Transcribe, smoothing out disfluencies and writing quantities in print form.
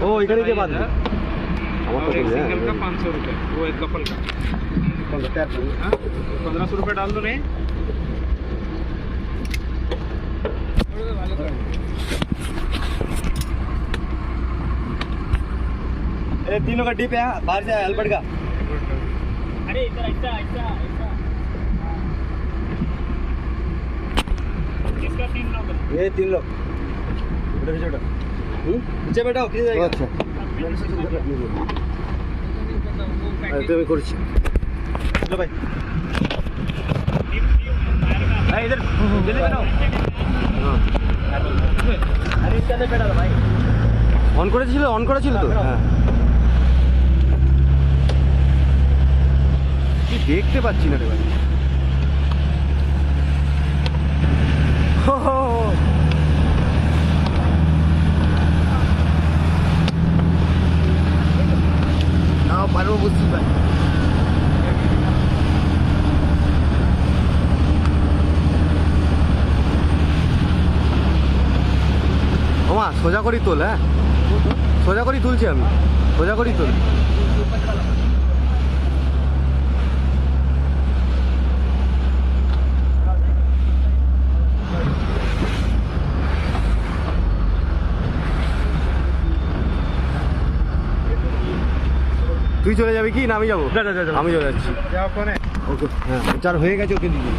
ओ इधर ही के बाद और एक सिंगल का 500 रुपये, वो एक कपल का 1500 रुपये डाल दो रे। अरे तीनों का डिप है बाहर से अल्बर्ट का। अरे इधर ऐसा ऐसा ऐसा किसका 3 लोग है? ये 3 लोग छोटा नीचे बैठाओ किसी जाएगा। अच्छा तो मैं कुछ चलो भाई इधर जल्दी बैठाओ। हाँ अरे इसके अंदर बैठा भाई অন করেছিল তো। হ্যাঁ কি দেখতে পাচ্ছি না রে ভাই। না পারবো বুঝছি ভাই। ওমা সোজা করি তোল। হ্যাঁ সোজা করি তুলছি আমি, সোজা করি তুল। তুই চলে যাবি কি না আমি যাবো? আমি চলে যাচ্ছি। ওকে হ্যাঁ 4 হয়ে গেছে, ওকে দিয়ে